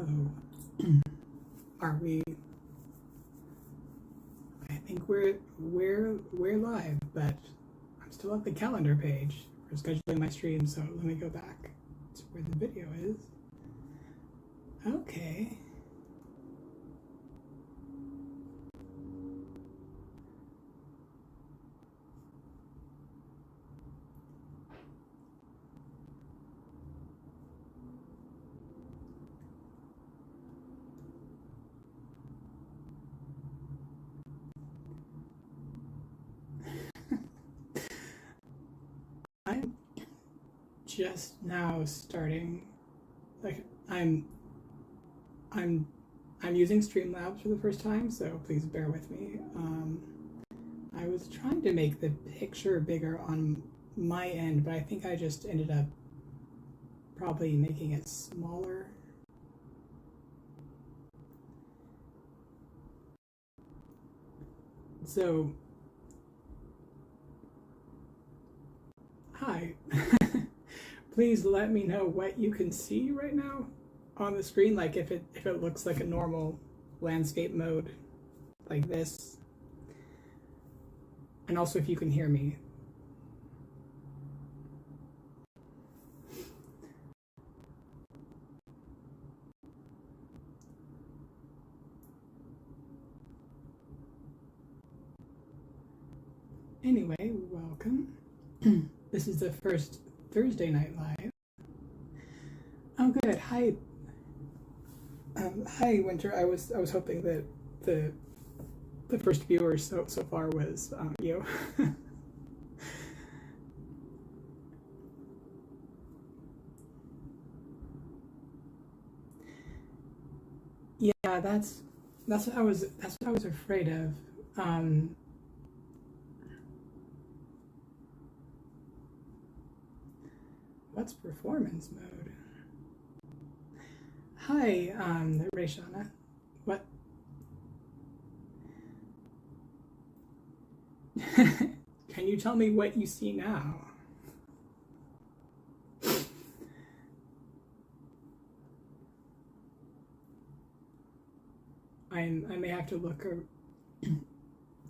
Hello. Are we? I think we're live, but I'm still at the calendar page for scheduling my stream. So let me go back to where the video is. Okay. I'm just now starting. Like I'm using Streamlabs for the first time, so please bear with me. I was trying to make the picture bigger on my end, but I think I just ended up probably making it smaller. So, hi. Please let me know what you can see right now on the screen, like if it looks like a normal landscape mode like this. And also if you can hear me. Anyway, welcome. This is the first Thursday Night Live. Oh, good. Hi. Hi, Winter. I was hoping that the first viewer so far was you. Yeah, that's what I was afraid of. What's performance mode? Hi, Rayshana. What? Can you tell me what you see now? I may have to look or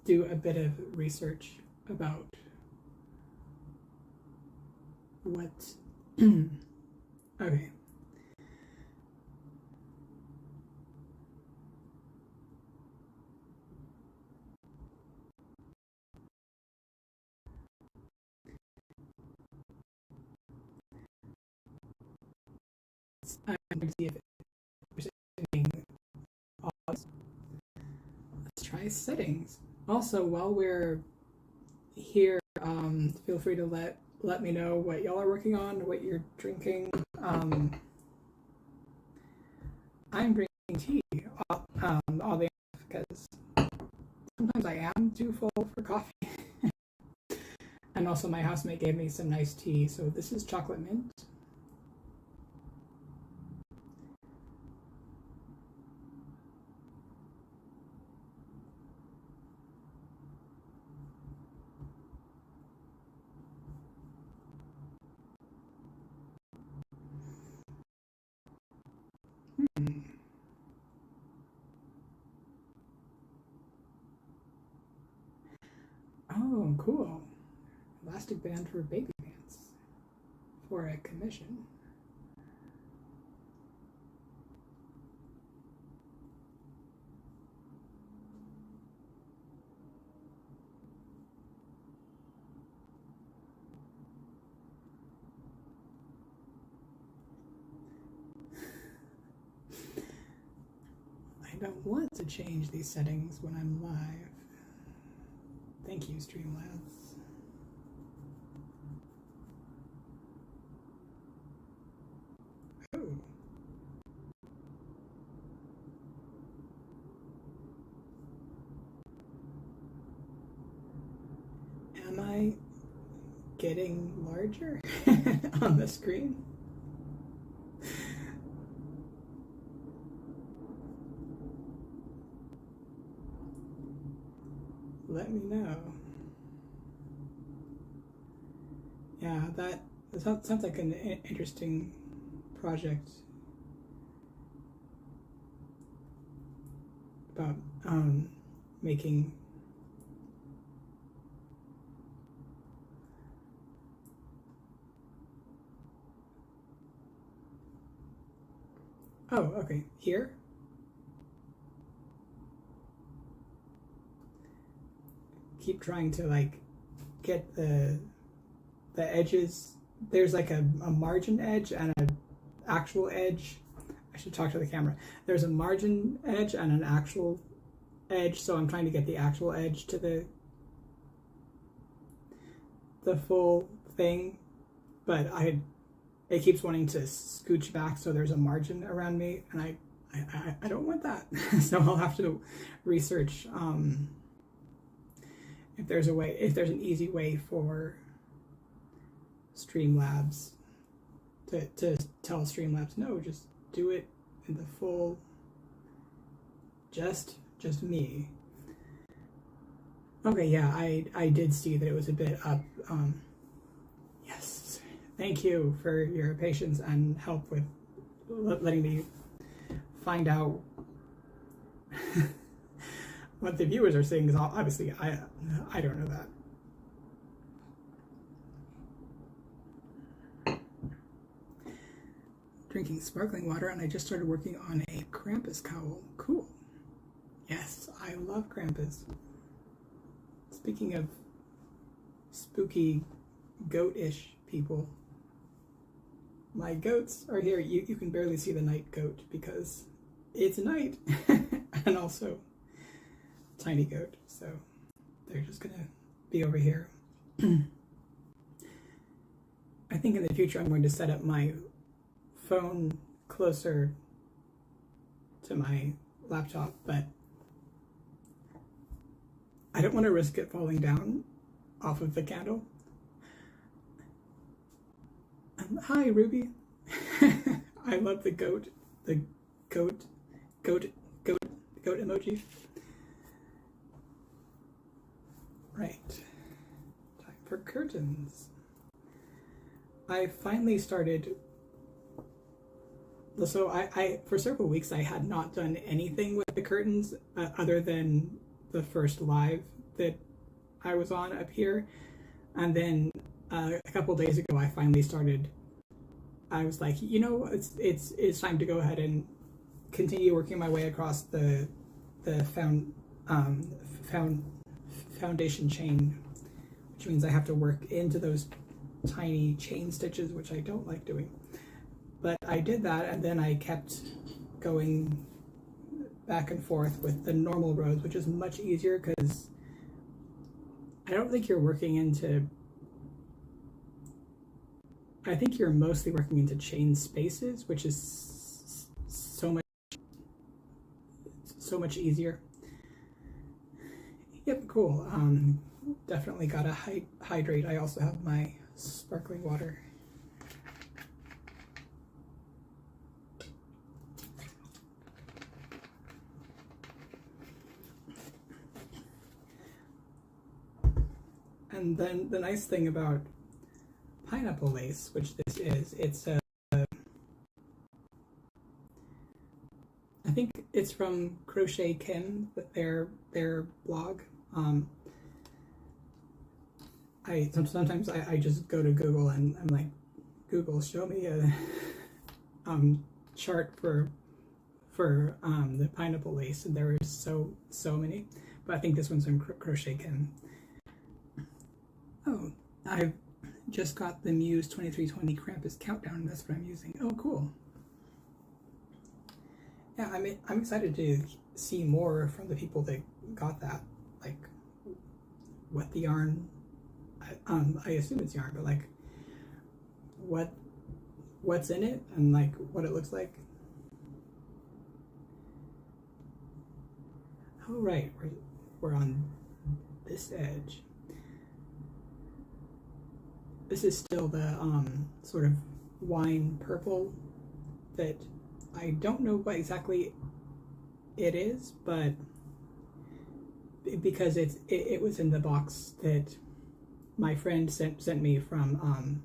do a bit of research about what. Okay. I'm going to see if it's let's try settings. Also, while we're here, feel free to let me know what y'all are working on, what you're drinking. I'm drinking tea all day because sometimes I am too full for coffee. And also my housemate gave me some nice tea, so this is chocolate mint. Oh, cool. Elastic band for baby pants for a commission. I don't want to change these settings when I'm live. Thank you, Streamlabs. Oh. Am I getting larger on the screen? Let me know. Yeah, that sounds like an interesting project. about making okay, here. Keep trying to like get the edges. There's like a margin edge and an actual edge. I should talk to the camera. There's a margin edge and an actual edge, so I'm trying to get the actual edge to the full thing, but it keeps wanting to scooch back, so there's a margin around me, and I don't want that. So I'll have to research if there's an easy way for Streamlabs to tell Streamlabs, no, just do it in the full, just me. Okay, yeah, I did see that it was a bit up. Yes, thank you for your patience and help with letting me find out what the viewers are saying, because obviously I don't know that. Drinking sparkling water, and I just started working on a Krampus cowl. Cool. Yes, I love Krampus. Speaking of spooky goat-ish people, my goats are here. You can barely see the night goat because it's night, and also tiny goat, so they're just gonna be over here. I think in the future I'm going to set up my phone closer to my laptop, but I don't want to risk it falling down off of the candle. Hi, Ruby. I love the goat emoji. Right, time for curtains. I finally started, so I for several weeks I had not done anything with the curtains other than the first live that I was on up here, and then a couple days ago I finally started. I was like, you know, it's time to go ahead and continue working my way across the foundation chain, which means I have to work into those tiny chain stitches, which I don't like doing. But I did that, and then I kept going back and forth with the normal rows, which is much easier because I don't think you're working into, I think you're mostly working into chain spaces, which is so much easier. Yep, cool. Definitely gotta hydrate. I also have my sparkling water. And then the nice thing about pineapple lace, which this is, it's a, I think it's from Crochet Kim, their blog. Sometimes I just go to Google and I'm like, Google, show me a chart for the pineapple lace, and there is so many, but I think this one's from Crochet Kim. Oh, I've just got the Muse 2320 Krampus countdown. That's what I'm using. Oh, cool. Yeah, I'm excited to see more from the people that got that. Like, what the yarn. I assume it's yarn, but like, what's in it and like what it looks like. Oh right, we're on this edge. This is still the sort of wine purple that I don't know what exactly it is, but because it was in the box that my friend sent me from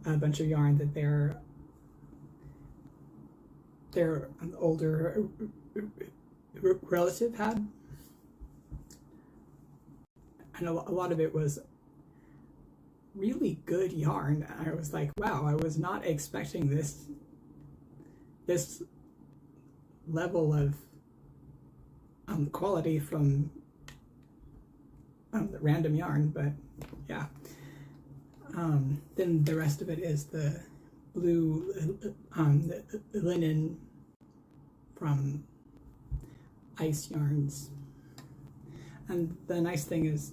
a bunch of yarn that they're older relative had, and a lot of it was really good yarn. I was like, wow, I was not expecting this level of quality from the random yarn, but yeah. Then the rest of it is the blue the linen from Ice Yarns. And the nice thing is,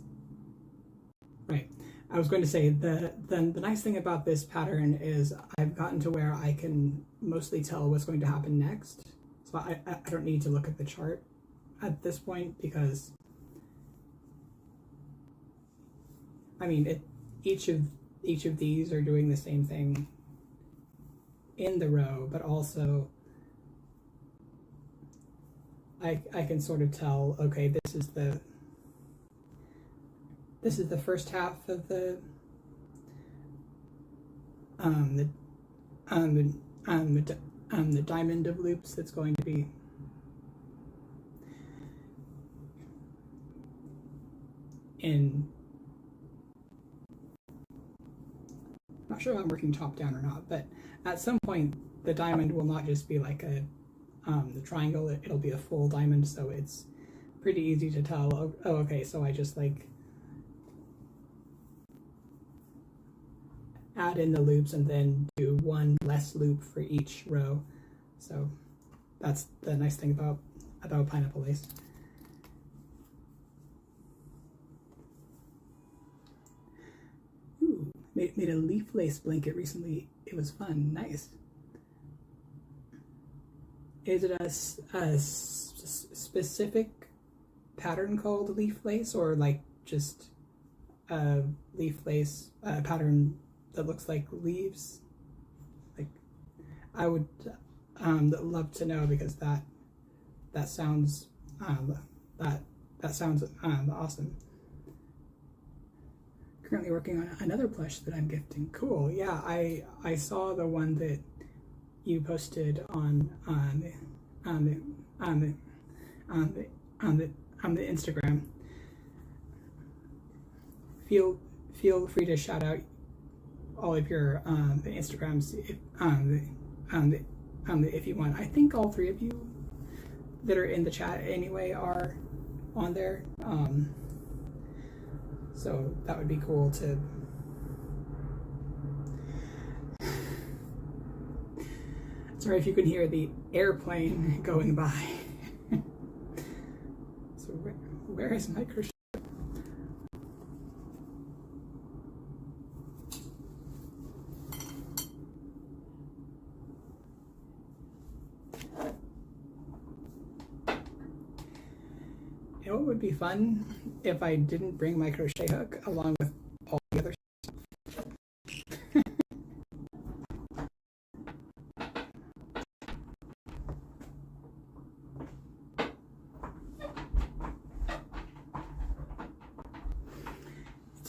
right, I was going to say the nice thing about this pattern is I've gotten to where I can mostly tell what's going to happen next. So I don't need to look at the chart at this point, because I mean each of these are doing the same thing in the row, but also I can sort of tell, okay, this is the first half of the diamond of loops that's going to be in. I'm not sure if I'm working top down or not, but at some point the diamond will not just be like a the triangle, it'll be a full diamond, so it's pretty easy to tell, oh okay, so I just like add in the loops and then do one less loop for each row. So that's the nice thing about pineapple lace. Ooh, made a leaf lace blanket recently. It was fun. Nice. Is it a specific pattern called leaf lace, or like just a leaf lace pattern that looks like leaves? Like, I would love to know, because that sounds that sounds awesome. Currently working on another plush that I'm gifting. Cool. Yeah, I saw the one that you posted on the Instagram. Feel free to shout out all of your Instagrams if you want. I think all three of you that are in the chat anyway are on there. So that would be cool to. Sorry if you can hear the airplane going by. So where is my crochet? You know what would be fun? If I didn't bring my crochet hook along with all the other stuff.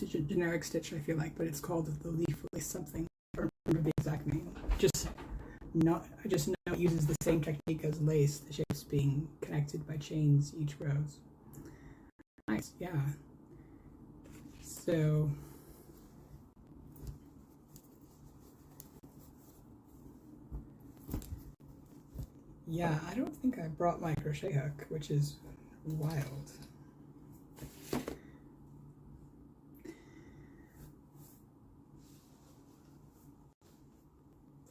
It's a generic stitch, I feel like, but it's called the leaf lace something. I don't remember the exact name. I just know it uses the same technique as lace, the shapes being connected by chains each rows. Nice, yeah. So yeah, I don't think I brought my crochet hook, which is wild.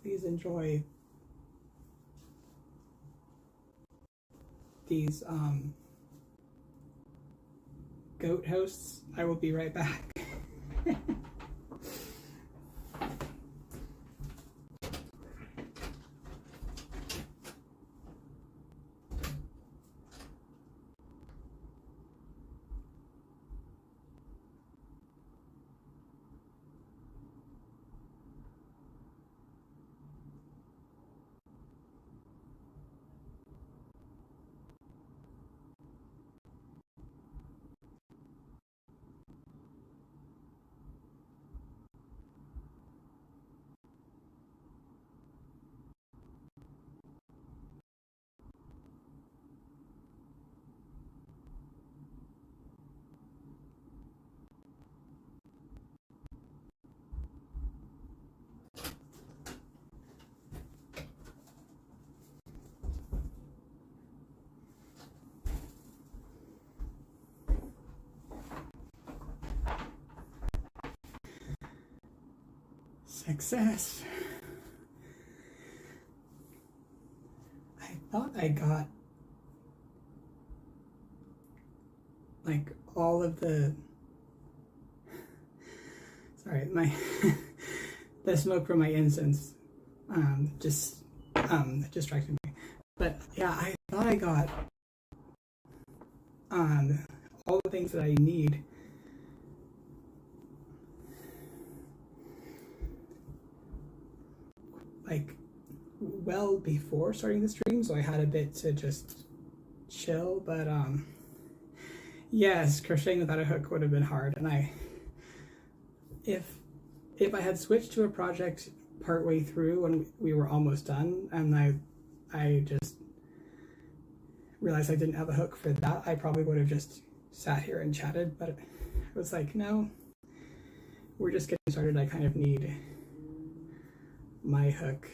Please enjoy these goat hosts. I will be right back. Success. I thought I got like all of the, sorry, my the smoke from my incense just distracted me. But yeah, I thought I got all the things that I need. Like well before starting the stream, so I had a bit to just chill, but yes, crocheting without a hook would have been hard, and if I had switched to a project partway through when we were almost done, and I just realized I didn't have a hook for that, I probably would have just sat here and chatted, but I was like, no, we're just getting started. I kind of need my hook.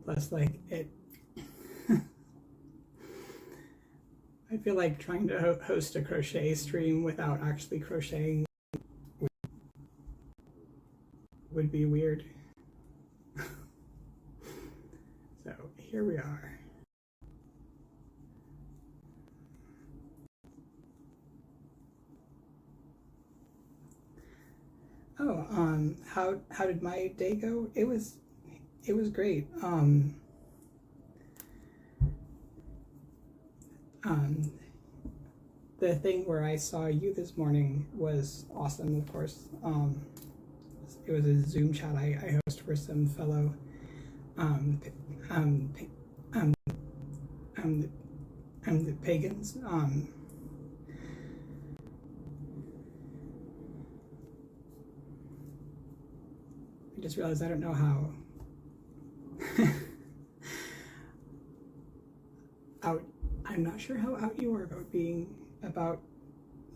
Plus, like, it I feel like trying to host a crochet stream without actually crocheting would be weird. So here we are. Oh, how did my day go? It was great. The thing where I saw you this morning was awesome, of course. It was a Zoom chat I host for some fellow the pagans. I just realized I don't know how out. I'm not sure how out you are about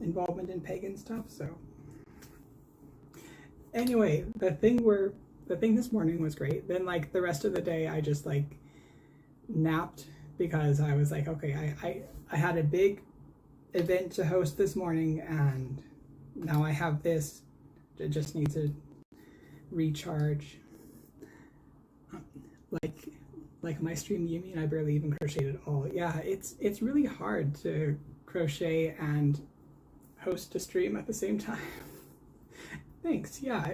involvement in pagan stuff. So anyway, the thing this morning was great. Then like the rest of the day, I just like napped because I was like, okay, I had a big event to host this morning, and now I have this. I just need to recharge. Like my stream, you mean I barely even crocheted at all? Yeah, it's really hard to crochet and host a stream at the same time. Thanks. Yeah,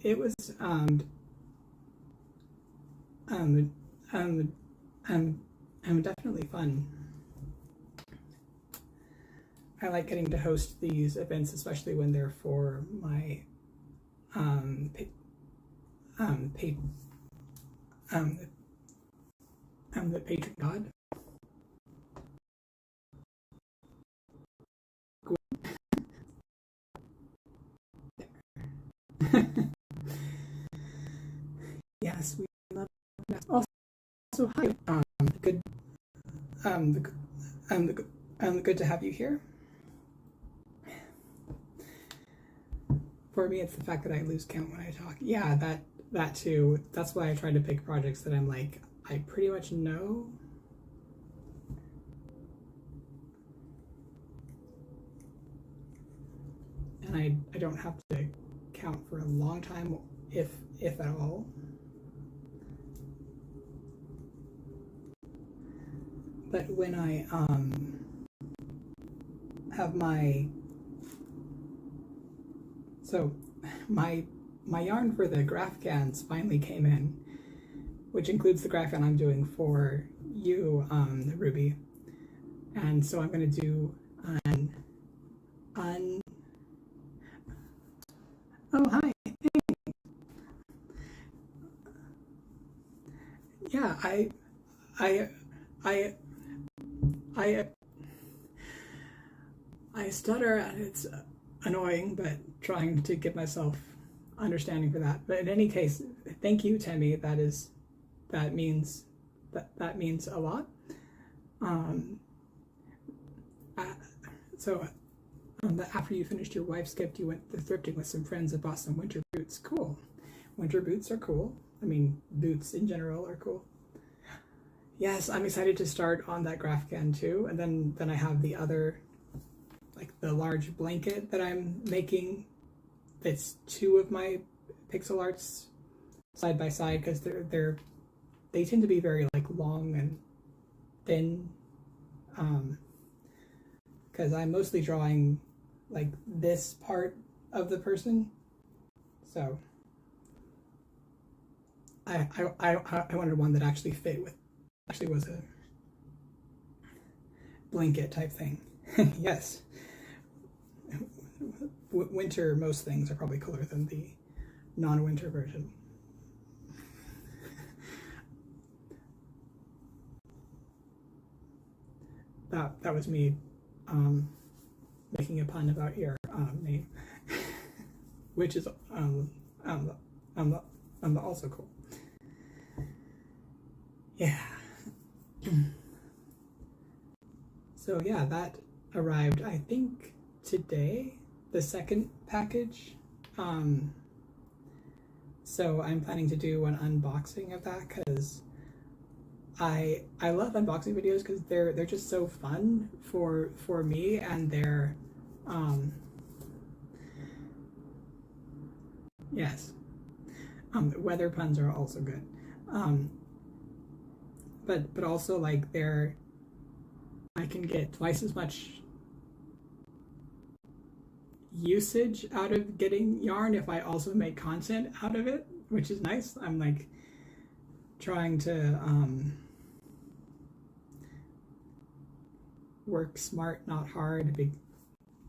it was definitely fun. I like getting to host these events, especially when they're for my the patron god. Yes, we love that. Also, hi. Good to have you here. For me, it's the fact that I lose count when I talk. Yeah, that too. That's why I try to pick projects that I'm like, I pretty much know. And I don't have to count for a long time, if at all. But when I have my my yarn for the graph cans finally came in, which includes the graph can I'm doing for you, Ruby. And so I'm going to do oh, hi. Yeah, I stutter, and it's annoying, but trying to give myself understanding for that. But in any case, thank you, Temi. That means a lot. So after you finished your wife's gift, you went thrifting with some friends and bought some winter boots. Cool. Winter boots are cool. I mean, boots in general are cool. yes, I'm excited to start on that graph can too. And then I have the other, like the large blanket that I'm making. It's two of my pixel arts side by side because they tend to be very like long and thin. Because I'm mostly drawing like this part of the person, so I wanted one that actually fit with, actually was a blanket type thing. Yes, winter, most things are probably cooler than the non-winter version. That was me making a pun about your name, which is also cool. Yeah. So yeah, that arrived, I think, today, the second package. So I'm planning to do an unboxing of that because I love unboxing videos because they're just so fun for me, and they're yes, weather puns are also good, but also like I can get twice as much usage out of getting yarn if I also make content out of it, which is nice. I'm like trying to work smart, not hard,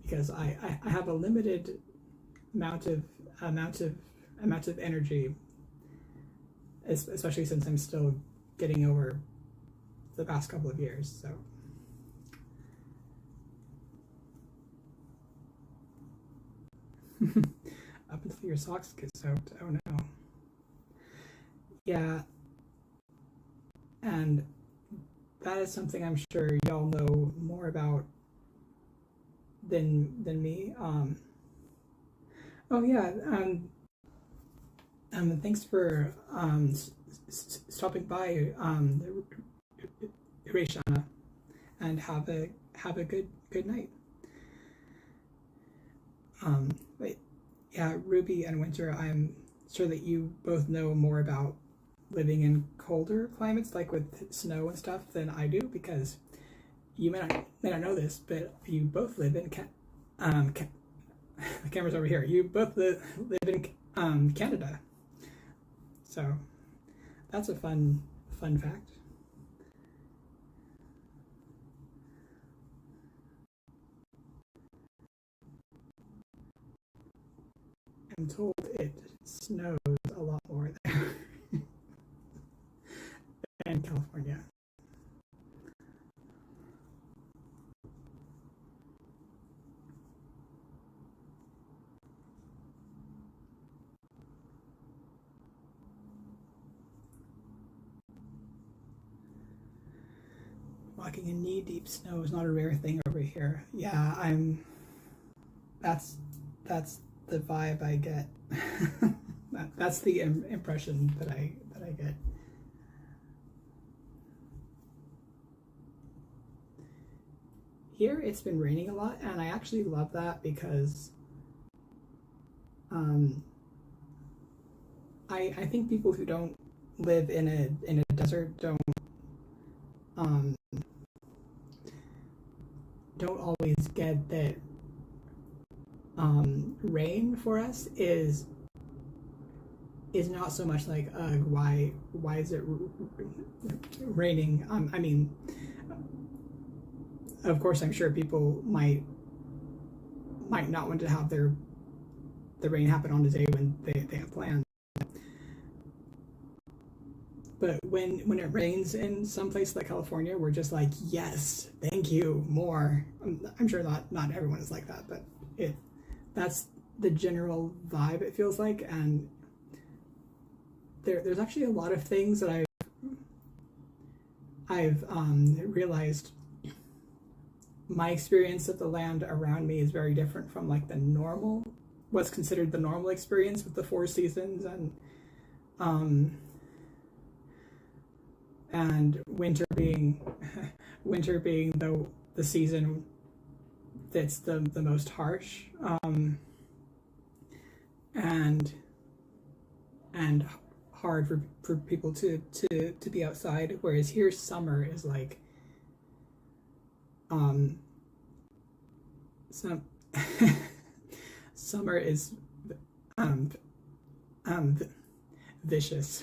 because I have a limited amount of energy, especially since I'm still getting over the past couple of years. So up until your socks get soaked. Oh no. Yeah, and that is something I'm sure y'all know more about than me. Oh yeah, thanks for stopping by, Rayshana, and have a good night. But yeah, Ruby and Winter, I'm sure that you both know more about living in colder climates, like with snow and stuff, than I do, because you may not know this, but you both live in the camera's over here. You both live in Canada, so that's a fun fact. I'm told it snows a lot more there than California. Walking in knee-deep snow is not a rare thing over here. Yeah, that's the vibe I get. That's the impression that I get. Here it's been raining a lot, and I actually love that because I think people who don't live in a desert don't always get that rain for us is not so much like why is it raining. I mean, of course I'm sure people might not want to have the rain happen on a day when they have plans. But when it rains in some place like California, we're just like, yes, thank you, more. I'm sure not everyone is like that, but that's the general vibe it feels like. And there's actually a lot of things that I've realized my experience of the land around me is very different from like what's considered the normal experience with the four seasons, and winter being winter being the season that's the most harsh, and hard for people to be outside, whereas here summer is like some summer is um vicious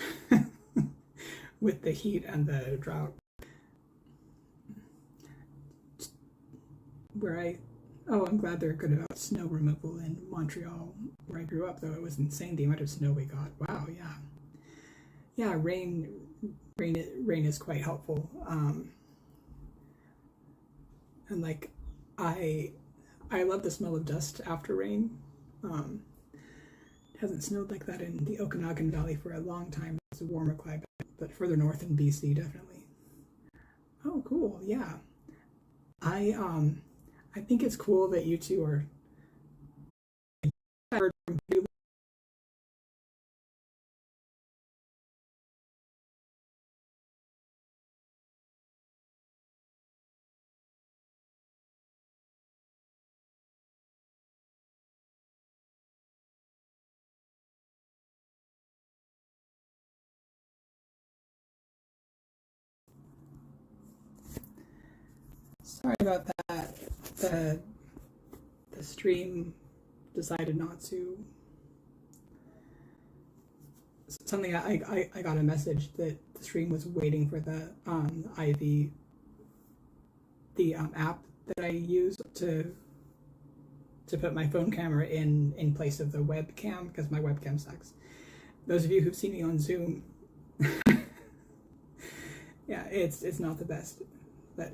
with the heat and the drought. I'm glad they're good about snow removal in Montreal, where I grew up, though it was insane the amount of snow we got. Wow, yeah. Yeah, rain is quite helpful. And like, I love the smell of dust after rain. It hasn't snowed like that in the Okanagan Valley for a long time. It's a warmer climate, but further north in BC, definitely. Oh, cool, yeah. I think it's cool that you two are. I heard from you. Sorry about that. The stream decided not to. Something I got a message that the stream was waiting for the Ivy, the app that I use to put my phone camera in place of the webcam, because my webcam sucks. Those of you who've seen me on Zoom, yeah, it's not the best, but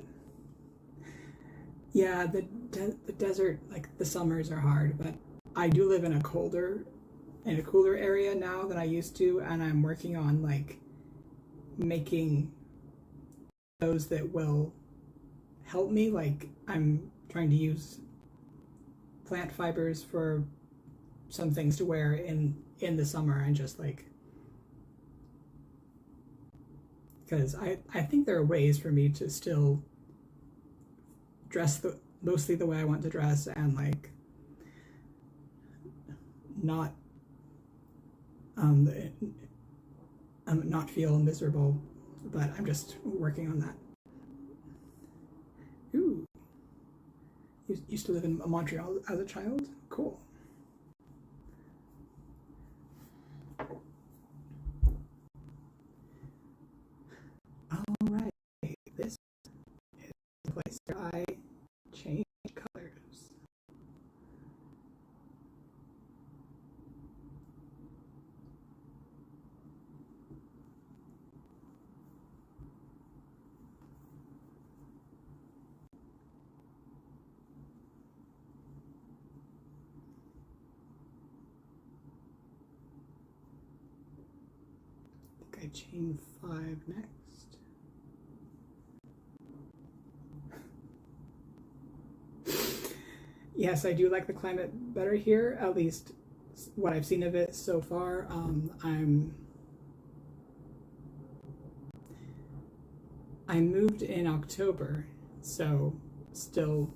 yeah, the desert, like the summers are hard, but I do live in a cooler area now than I used to, and I'm working on like making those that will help me. Like I'm trying to use plant fibers for some things to wear in the summer, and just like, because I think there are ways for me to still dress mostly the way I want to dress, and like not not feel miserable, but I'm just working on that. Ooh, you used to live in Montreal as a child? Cool. All right, this is the place where I change colors. I think I chain 5 next. Yes, I do like the climate better here, at least what I've seen of it so far. I moved in October, so still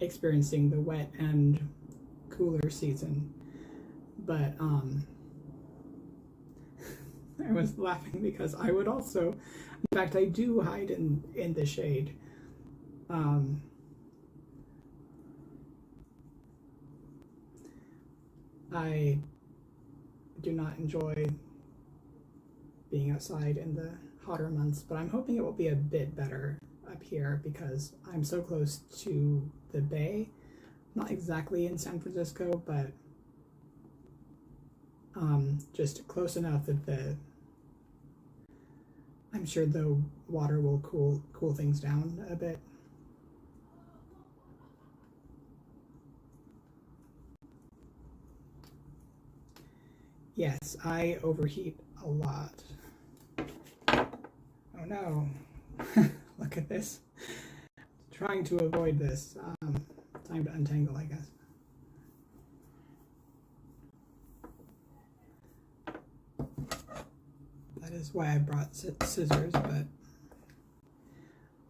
experiencing the wet and cooler season, but I was laughing because I would also, in fact, I do hide in the shade. I do not enjoy being outside in the hotter months, but I'm hoping it will be a bit better up here because I'm so close to the bay. Not exactly in San Francisco, but just close enough that I'm sure the water will cool things down a bit. Yes, I overheat a lot. Oh no, look at this. Trying to avoid this. Time to untangle, I guess. That is is why I brought scissors, but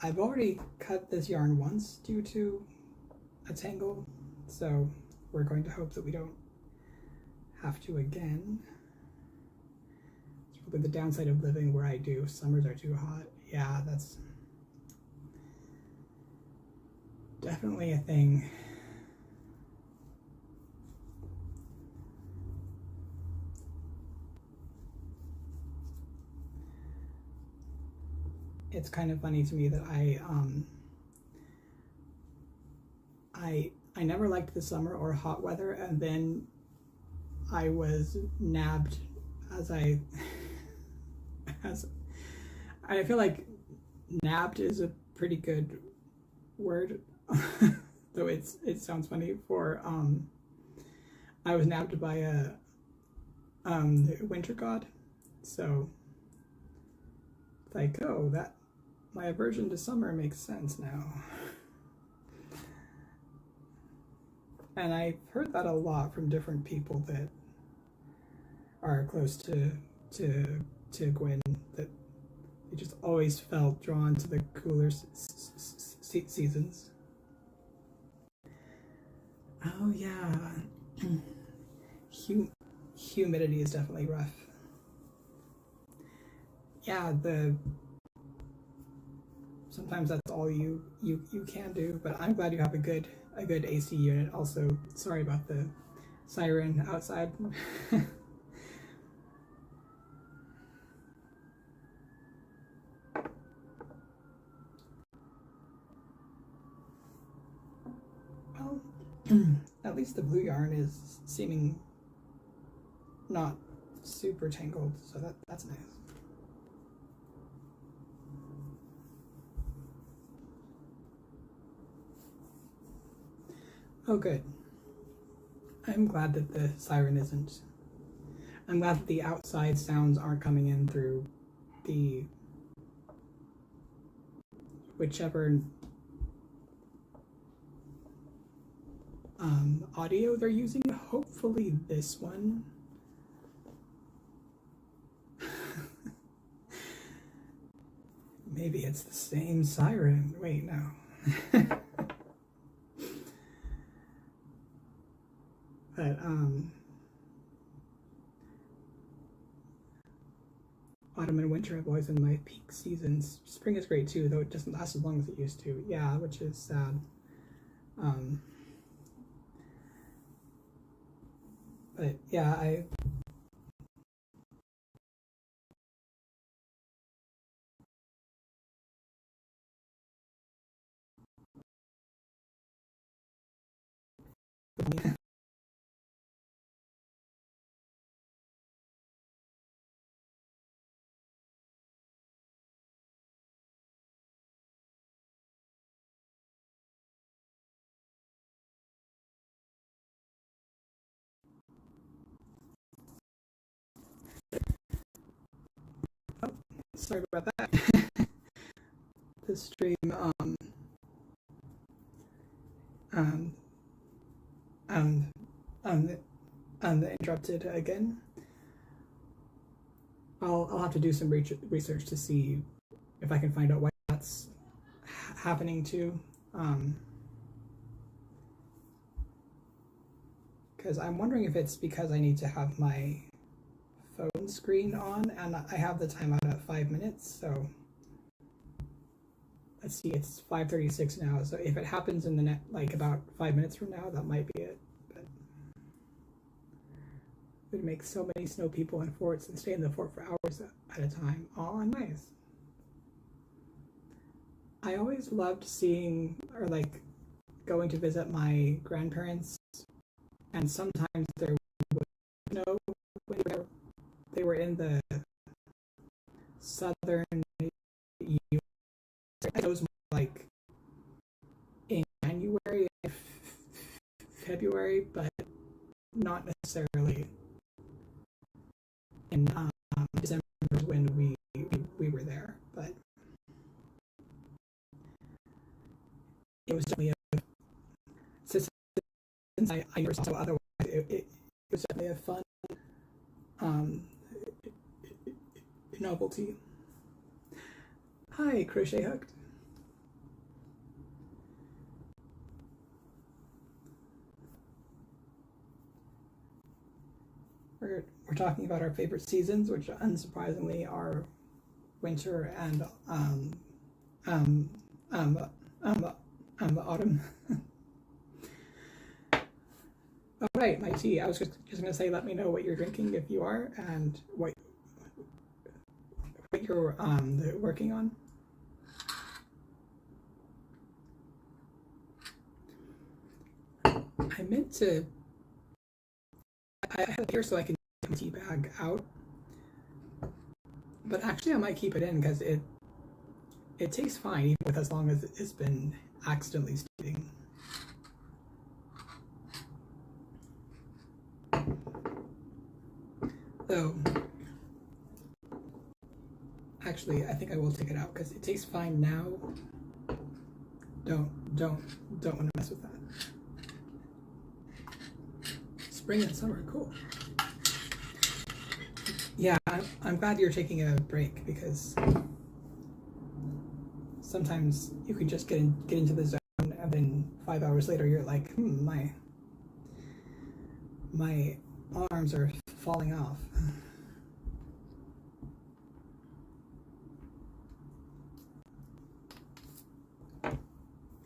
I've already cut this yarn once due to a tangle, so we're going to hope that we don't have to again. It's probably the downside of living where I do. Summers are too hot. Yeah, that's definitely a thing. It's kind of funny to me that I never liked the summer or hot weather, and then I was nabbed as I feel like nabbed is a pretty good word, though it sounds funny for I was nabbed by a winter god, so like, oh, that my aversion to summer makes sense now. And I've heard that a lot from different people that are close to Gwen, that they just always felt drawn to the cooler seasons. Oh yeah, humidity is definitely rough. Yeah, sometimes that's all you can do, but I'm glad you have a good AC unit. Also, sorry about the siren outside. Well, at least the blue yarn is seeming not super tangled, so that's nice. Oh, good. I'm glad that the siren isn't. I'm glad that the outside sounds aren't coming in through the whichever audio they're using. Hopefully this one. Maybe it's the same siren. Wait, no. But autumn and winter have always been my peak seasons. Spring is great too, though it doesn't last as long as it used to. Yeah, which is sad. But yeah, sorry about that. The stream interrupted again. I'll have to do some research to see if I can find out why that's happening too. Because I'm wondering if it's because I need to have my phone screen on, and I have the timeout at 5 minutes, so let's see, it's 5:36 now, so if it happens in the like about 5 minutes from now, that might be it. But it would make so many snow people in forts and stay in the fort for hours at a time. Oh, nice. I always loved seeing, or like going to visit my grandparents, and sometimes there would be snow when they were in the southern US. It was more like in January and February, but not necessarily in December when we were there. But it was definitely since I never saw otherwise. It was definitely a fun novelty. Hi, Crochet Hooked. We're talking about our favorite seasons, which unsurprisingly are winter and autumn. All right, my tea. I was just going to say, let me know what you're drinking if you are, and what you're working on. I meant to. I have it here so I can take my tea bag out, but actually I might keep it in because it tastes fine even with as long as it's been accidentally steeping. So actually I think I will take it out because it tastes fine now. Don't want to mess with that. Spring and summer, cool. Yeah, I'm glad you're taking a break because sometimes you can just get into the zone and then 5 hours later you're like, my arms are falling off.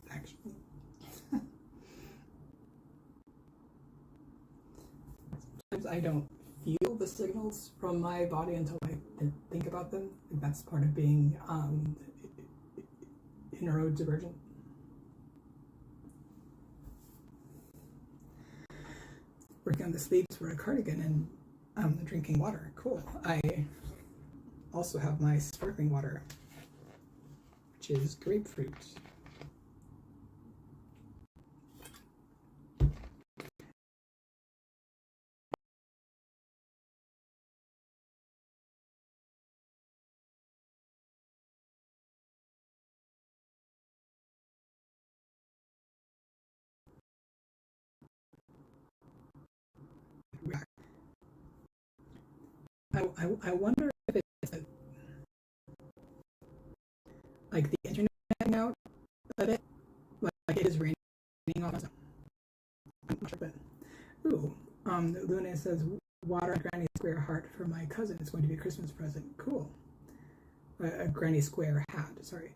Actually. Sometimes I don't feel the signals from my body until I think about them. And that's part of being neurodivergent. Working on the sleeves for a cardigan and drinking water. Cool. I also have my sparkling water, which is grapefruit. I wonder if it's like the internet out a bit, like it is raining on us. I'm not sure, but ooh, Luna says water and Granny Square heart for my cousin. It's going to be a Christmas present. Cool. A Granny Square hat. Sorry,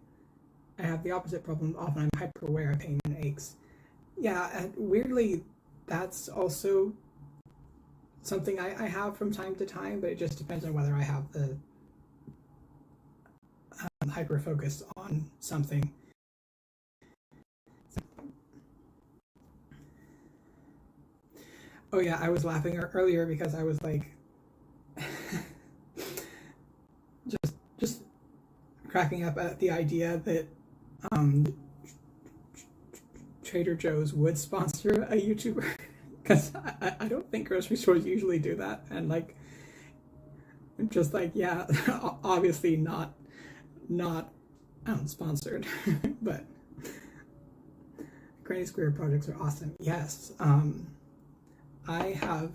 I have the opposite problem. Often I'm hyper aware of pain and aches. Yeah, and weirdly, that's also something I have from time to time, but it just depends on whether I have the hyper focus on something. Oh yeah, I was laughing earlier because I was like, just cracking up at the idea that Trader Joe's would sponsor a YouTuber. Because I don't think grocery stores usually do that, and like, just like, yeah, obviously not sponsored, but Granny Square projects are awesome. Yes, I have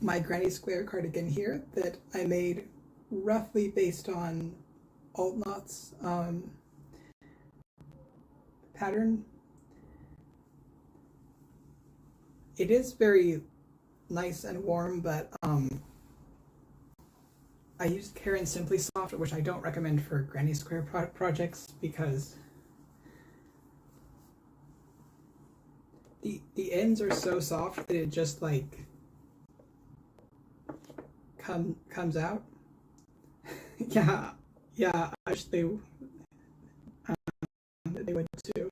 my Granny Square cardigan here that I made roughly based on Alt-Knot's pattern. It is very nice and warm, but I used Karen Simply Soft, which I don't recommend for Granny Square projects because the ends are so soft that it just like comes out. yeah, I wish they would too.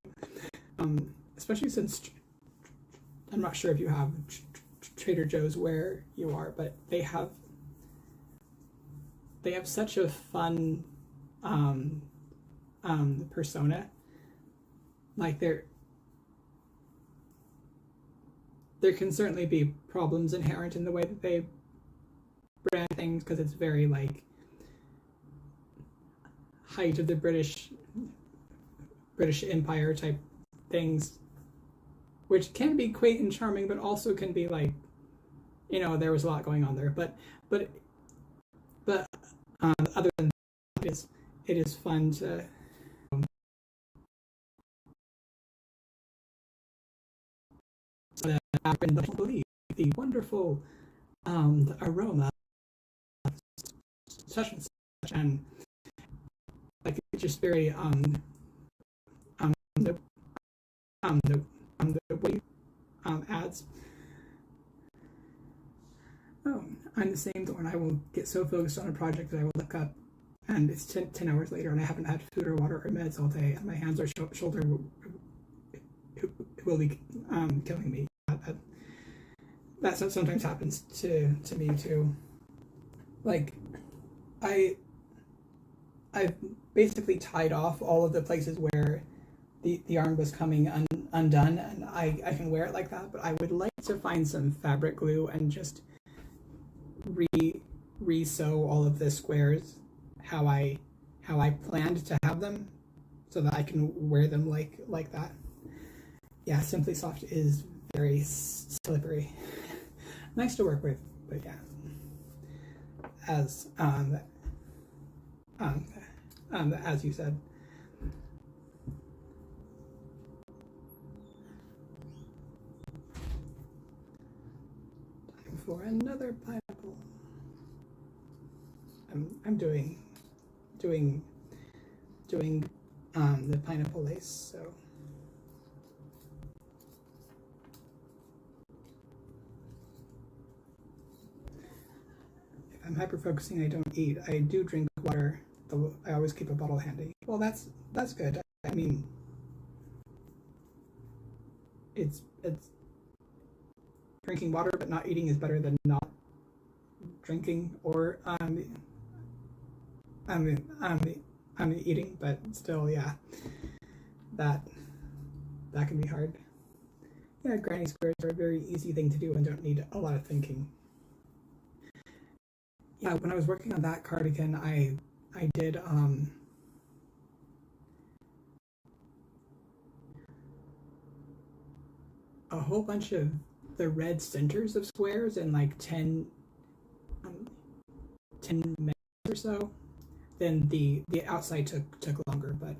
Especially since I'm not sure if you have Trader Joe's where you are, but they have such a fun persona. Like there can certainly be problems inherent in the way that they brand things because it's very like height of the British Empire type things, which can be quaint and charming, but also can be like, there was a lot going on there. But but other than that, it is fun to believe the wonderful the aroma such and such, and like it's just very the way ads. Oh, I'm the same Thorn. I will get so focused on a project that I will look up and it's 10 hours later and I haven't had food or water or meds all day and my hands or shoulder will be killing me. That sometimes happens to me too. Like I've basically tied off all of the places where the yarn was coming undone, and I can wear it like that, but I would like to find some fabric glue and just re-sew all of the squares how I planned to have them so that I can wear them like that. Yeah, Simply Soft is very slippery. Nice to work with, but yeah. As you said. Time for another pineapple. I'm doing the pineapple lace, so if I'm hyper focusing, I don't eat. I do drink water. I always keep a bottle handy. Well, that's good. I mean, it's drinking water but not eating is better than not drinking or eating, but still, yeah, that can be hard. Yeah, granny squares are a very easy thing to do and don't need a lot of thinking. Yeah, when I was working on that cardigan, I did a whole bunch of the red centers of squares in like 10 minutes or so. Then the outside took longer, but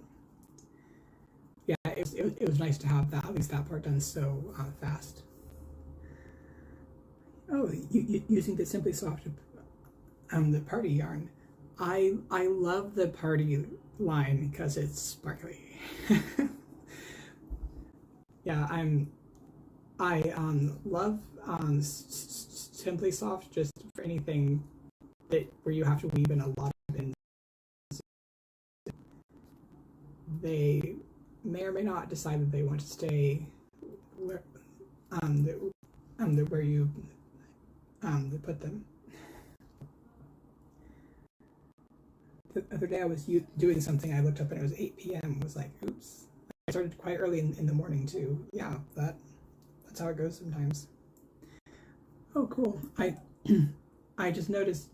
yeah, it was nice to have that, at least that part done so fast. Oh, using the Simply Soft the party yarn. I love the party line because it's sparkly. Yeah, I love Simply Soft just for anything where you have to weave in a lot of ends. They may or may not decide that they want to stay where where you put them. The other day I was doing something, I looked up and it was 8 p.m. I was like, oops. I started quite early in the morning too. Yeah, that's how it goes sometimes. Oh, cool. I just noticed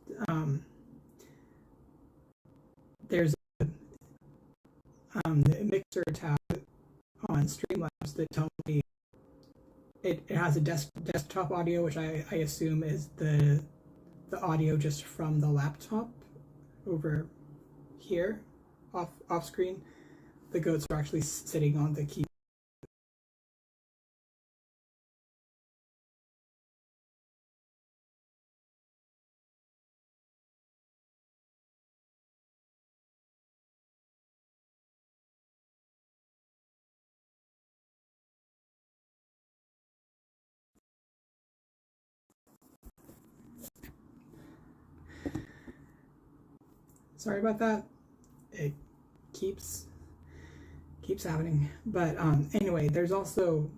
there's the mixer tab on Streamlabs that tells me it has a desktop audio, which I assume is the audio just from the laptop over here off screen. The goats are actually sitting on the key. Sorry about that. It keeps happening. But anyway, there's also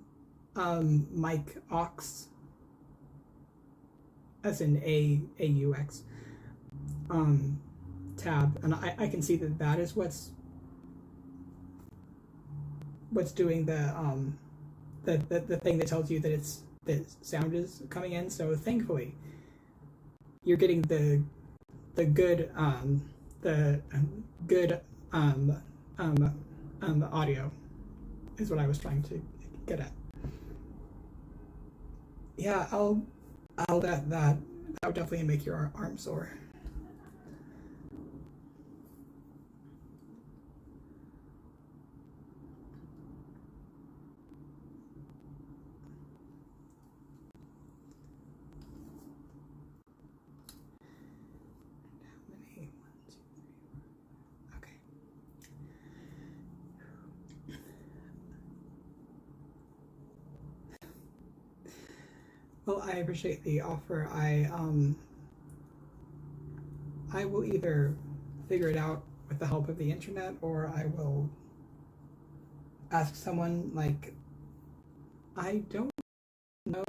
mic aux, as in AUX tab, and I can see that is what's doing the thing that tells you that the sound is coming in. So thankfully, you're getting the good audio is what I was trying to get at. Yeah, I'll that would definitely make your arm sore. Well, I appreciate the offer. I will either figure it out with the help of the internet, or I will ask someone. Like, I don't know.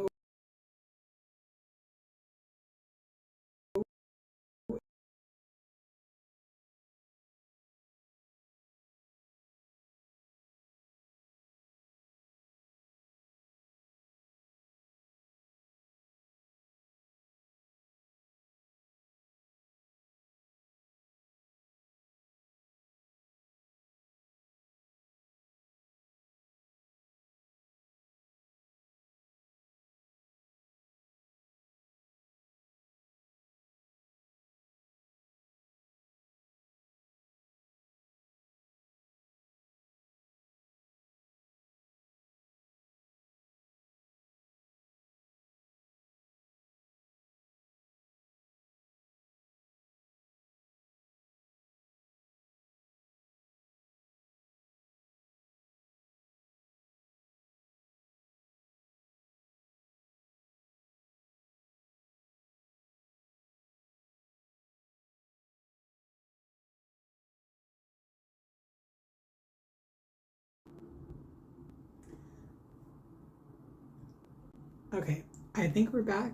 Okay, I think we're back.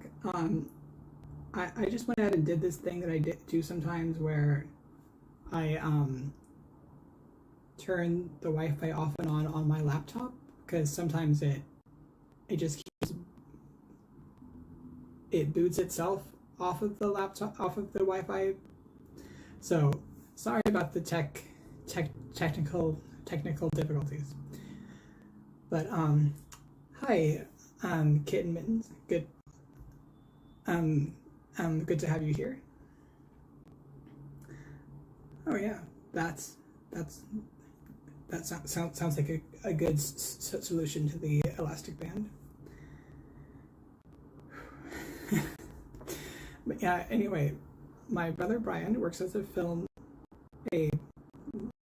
I just went ahead and did this thing that do sometimes where I turn the Wi-Fi off and on my laptop, because sometimes it just keeps, it boots itself off of the laptop, off of the Wi-Fi. So sorry about the technical difficulties. But hi, Kitten Mittens. Good. Good to have you here. Oh yeah, that sounds like a good solution to the elastic band. But yeah, anyway, my brother Brian works as a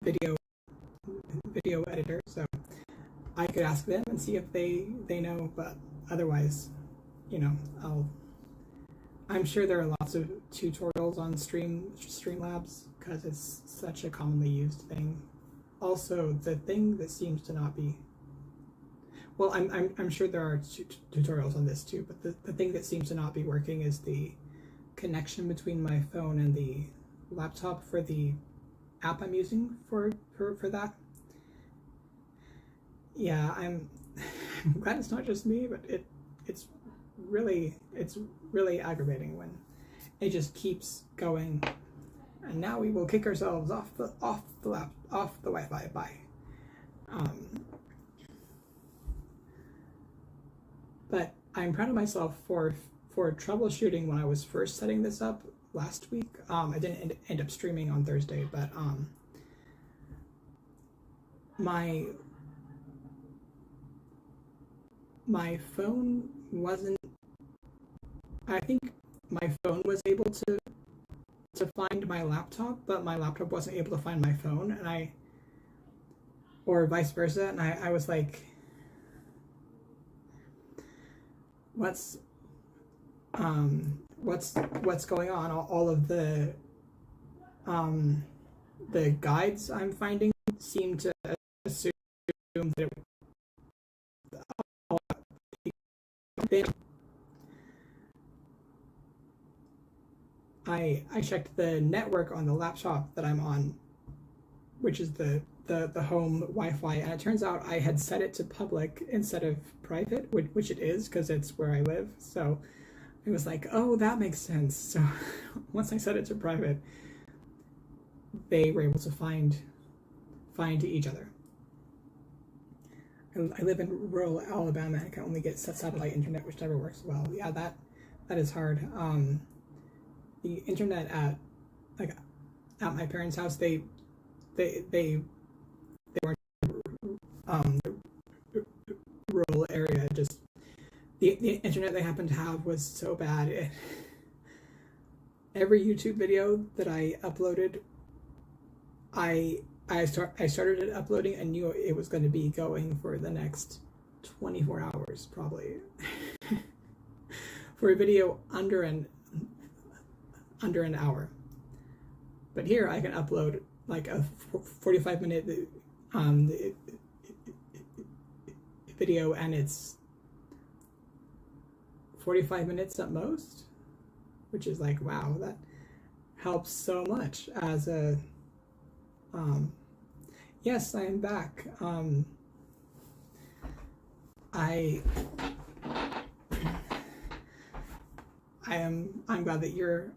video editor, so I could ask them and see if they know. But otherwise, you know, I'm sure there are lots of tutorials on Streamlabs, because it's such a commonly used thing. Also, the thing that seems to not be, well, I'm sure there are tutorials on this too, but the thing that seems to not be working is the connection between my phone and the laptop for the app I'm using for that. Yeah, I'm glad it's not just me, but it's really aggravating when it just keeps going. And now we will kick ourselves off the Wi-Fi. Bye. But I'm proud of myself for troubleshooting when I was first setting this up last week. I didn't end up streaming on Thursday, but my phone wasn't. I think my phone was able to find my laptop, but my laptop wasn't able to find my phone, and or vice versa, and I was like, what's going on? All of the guides I'm finding seem to assume that I checked the network on the laptop that I'm on, which is the home Wi-Fi, and it turns out I had set it to public instead of private, which it is because it's where I live. So it was like, oh, that makes sense. So once I set it to private, they were able to find each other. I live in rural Alabama and can only get satellite internet, which never works well. Yeah, that is hard. The internet at my parents' house, they weren't rural area. Just the internet they happened to have was so bad. Every YouTube video that I uploaded, I started it uploading and knew it was going to be going for the next 24 hours probably. for a video under an hour. But here I can upload like a 45-minute video, and it's 45 minutes at most, which is like, wow, that helps so much as a yes, I am back. I'm glad that you're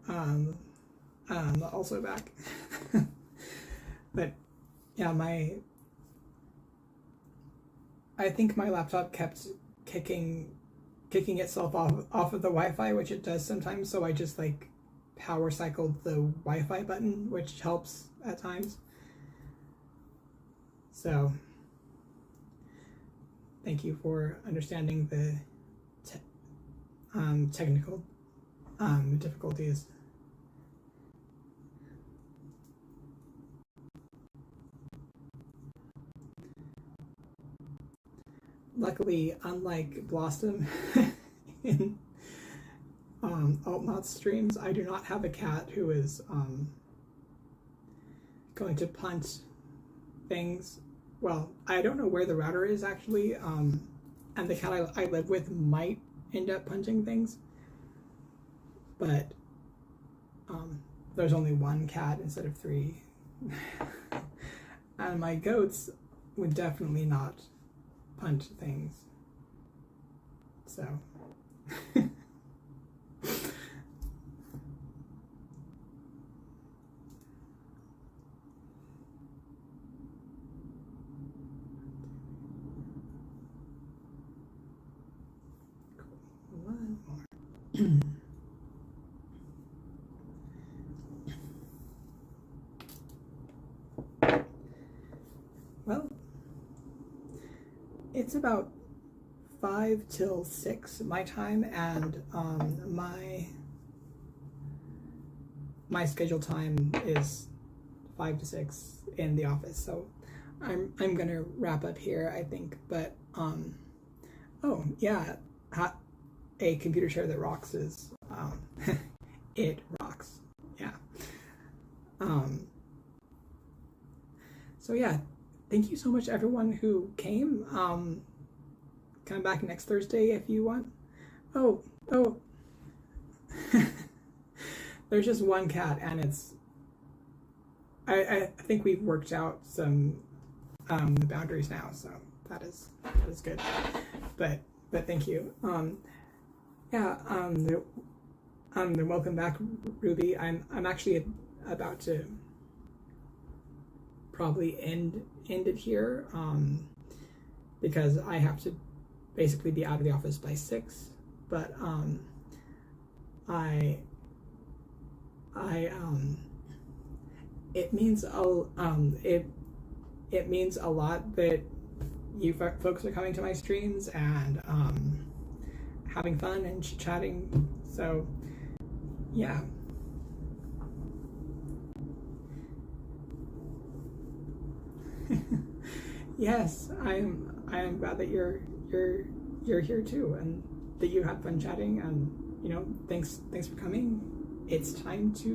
also back. But yeah, I think my laptop kept kicking itself off of the Wi-Fi, which it does sometimes, so I just like power cycled the Wi-Fi button, which helps at times. So thank you for understanding the technical difficulties. Luckily, unlike Blossom in Altmod's streams, I do not have a cat who is going to punch things. Well, I don't know where the router is actually, and the cat I live with might end up punching things, but there's only one cat instead of 3. And my goats would definitely not punch things. So one more. Well, it's about 5 till 6 my time, and my scheduled time is 5 to 6 in the office, so I'm gonna wrap up here, I think. But oh yeah, a computer chair that rocks is it rocks, yeah. So yeah, thank you so much everyone who came. Come back next Thursday if you want. Oh there's just one cat, and it's I think we've worked out some the boundaries now, so that is good. But thank you. Yeah, welcome back, Ruby. I'm actually about to probably end it here, because I have to basically be out of the office by 6. But it means it means a lot that you folks are coming to my streams and having fun and chatting. So yeah. Yes, I am glad that you're here too, and that you had fun chatting, and thanks for coming. It's time to